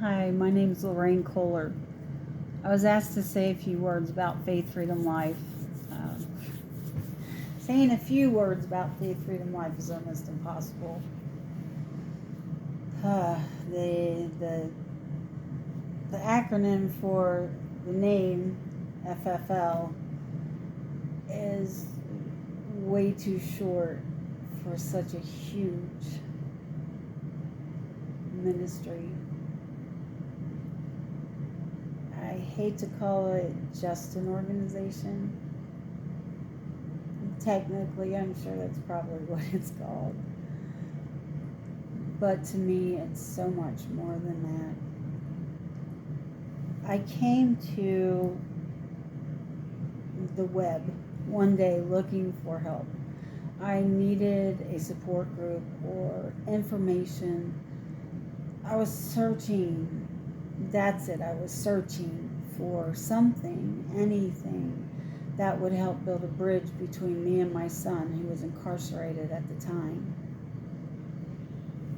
Hi, my name is Lorraine Kohler. I was asked to say a few words about Faith Freedom Life. Uh, Saying a few words about Faith Freedom Life is almost impossible. Uh, the, the, the acronym for the name FFL is way too short for such a huge ministry. I hate to call it just an organization. Technically, I'm sure that's probably what it's called. But to me, it's so much more than that. I came to the web one day looking for help. I needed a support group or information. I was searching. That's it. I was searching for something, anything that would help build a bridge between me and my son, who was incarcerated at the time.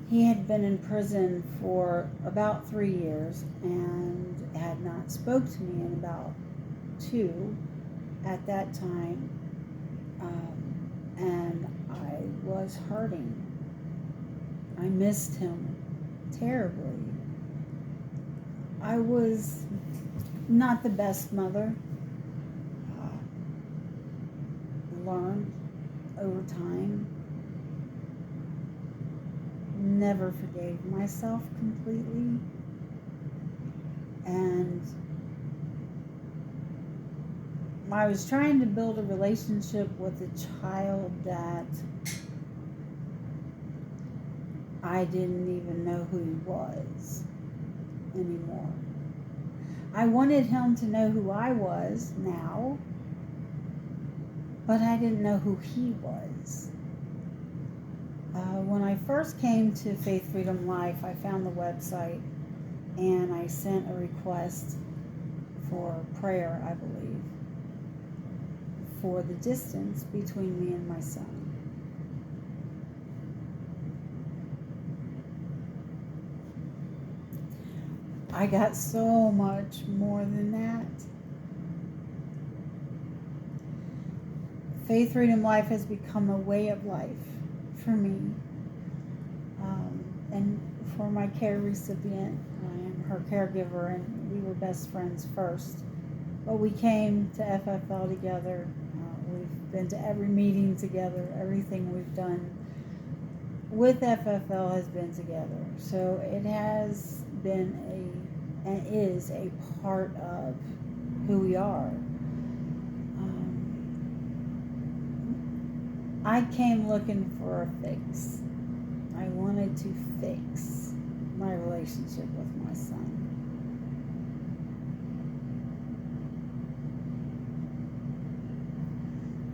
He had been in prison for about 3 years and had not spoke to me in about 2 at that time. And I was hurting. I missed him terribly. I was not the best mother. Learned over time. Never forgave myself completely. And I was trying to build a relationship with a child that I didn't even know who he was anymore. I wanted him to know who I was now, but I didn't know who he was. When I first came to Faith Freedom Life, I found the website and I sent a request for prayer, I believe, for the distance between me and my son. I got so much more than that. Faith Freedom Life has become a way of life for me. And for my care recipient, I am her caregiver, and we were best friends first. But we came to FFL together. We've been to every meeting together. Everything we've done with FFL has been together. So it has been and is a part of who we are. I came looking for a fix. I wanted to fix my relationship with my son.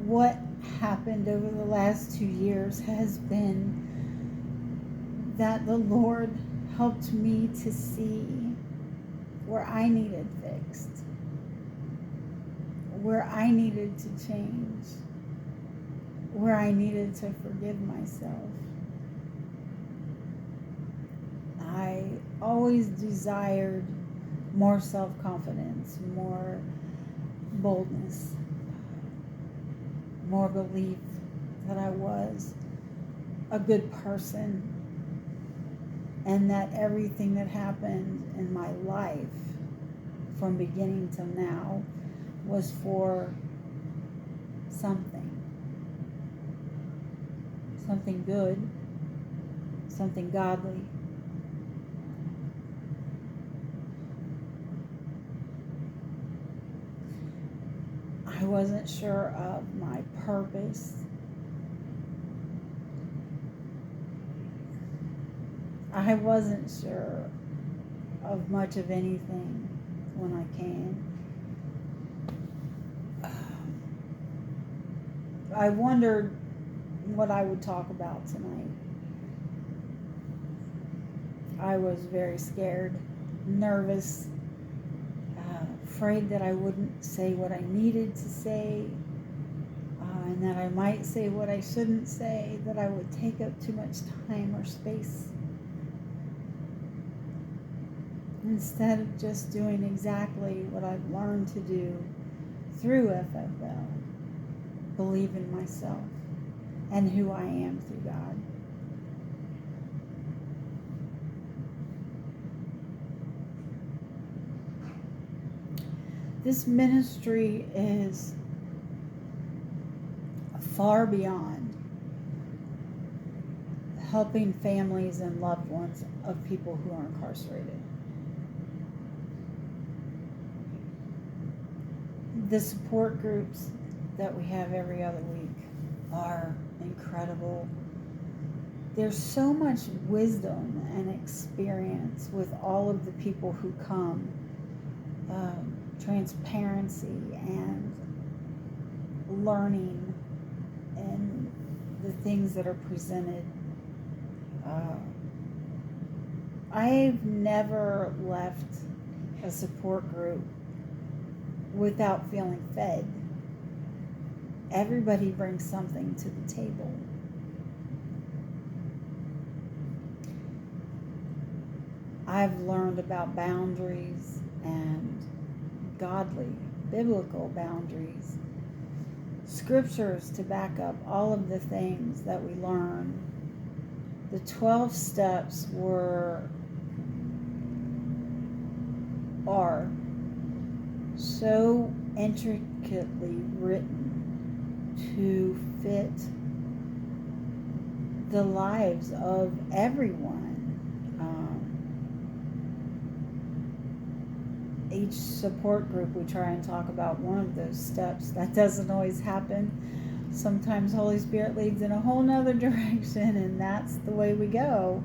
What happened over the last 2 years has been that the Lord helped me to see where I needed fixed, where I needed to change, where I needed to forgive myself. I always desired more self-confidence, more boldness, more belief that I was a good person and that everything that happened in my life from beginning till now was for something good, something godly. I wasn't sure of my purpose. I wasn't sure of much of anything when I came. I wondered what I would talk about tonight. I was very scared, nervous, afraid that I wouldn't say what I needed to say, and that I might say what I shouldn't say, that I would take up too much time or space. instead of just doing exactly what I've learned to do through FFL, believe in myself and who I am through God. This ministry is far beyond helping families and loved ones of people who are incarcerated. The support groups that we have every other week are incredible. There's so much wisdom and experience with all of the people who come. Transparency and learning and the things that are presented. I've never left a support group without feeling fed. Everybody brings something to the table. I've learned about boundaries and godly, biblical boundaries, scriptures to back up all of the things that we learn. The 12 steps are so intricately written to fit the lives of everyone. Each support group we try and talk about one of those steps. That doesn't always happen. Sometimes Holy Spirit leads in a whole nother direction, and that's the way we go.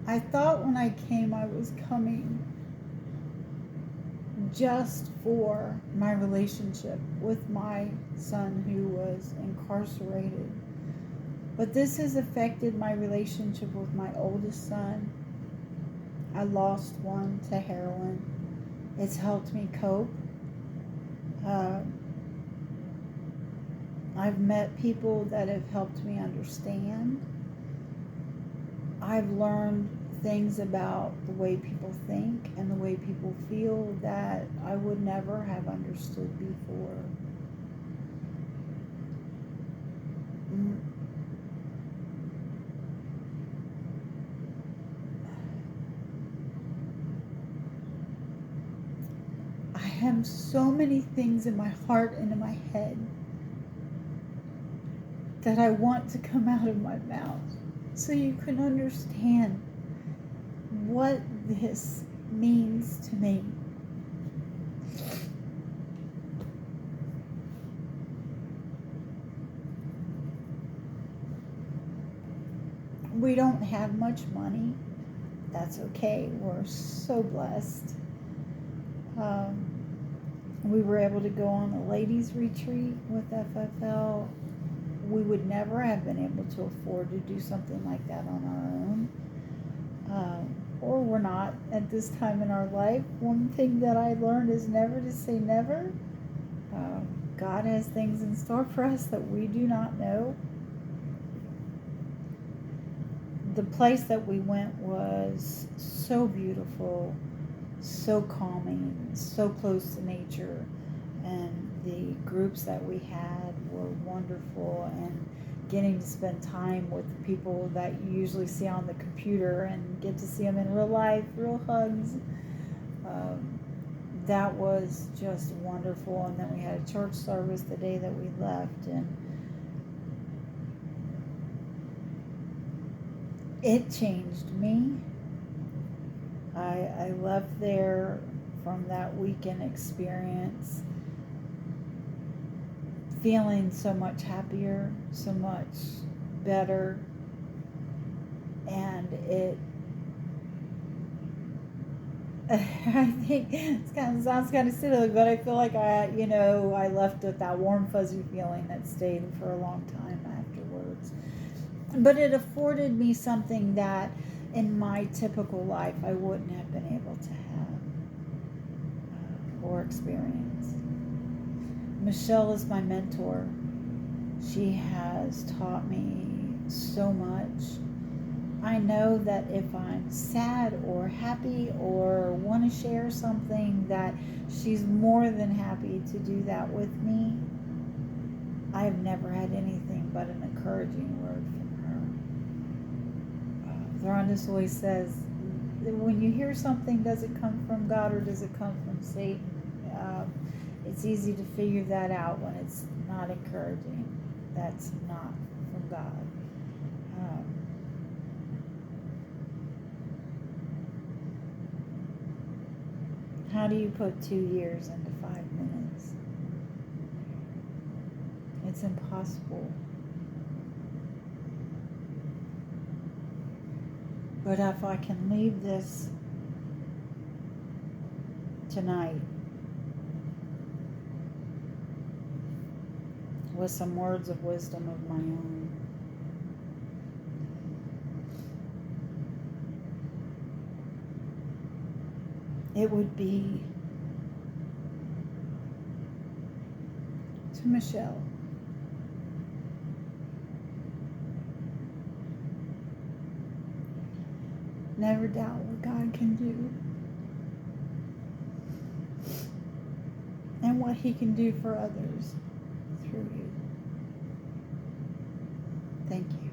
I thought when I came I was coming just for my relationship with my son who was incarcerated. But this has affected my relationship with my oldest son. I lost one to heroin. It's helped me cope. I've met people that have helped me understand. I've learned things about the way people think and the way people feel that I would never have understood before. I have so many things in my heart and in my head that I want to come out of my mouth so you can understand what this means to me. We don't have much money. That's okay. We're so blessed. We were able to go on a ladies' retreat with FFL. We would never have been able to afford to do something like that on our own. Or we're not at this time in our life. One thing that I learned is never to say never. God has things in store for us that we do not know. The place that we went was so beautiful, so calming, so close to nature, and the groups that we had were wonderful, and getting to spend time with the people that you usually see on the computer and get to see them in real life, real hugs. That was just wonderful. And then we had a church service the day that we left, and it changed me. I left there from that weekend experience feeling so much happier, so much better, and I think sounds kind of silly, but I feel like I left with that warm fuzzy feeling that stayed for a long time afterwards. But it afforded me something that in my typical life I wouldn't have been able to have or experience. Michelle is my mentor. She has taught me so much. I know that if I'm sad or happy or want to share something, that she's more than happy to do that with me. I've never had anything but an encouraging word from her. Thorndis always says, when you hear something, does it come from God or does it come from Satan? It's easy to figure that out when it's not encouraging. That's not from God. How do you put 2 years into 5 minutes? It's impossible. But if I can leave this tonight with some words of wisdom of my own, it would be to Michelle. Never doubt what God can do and what He can do for others through you. Thank you.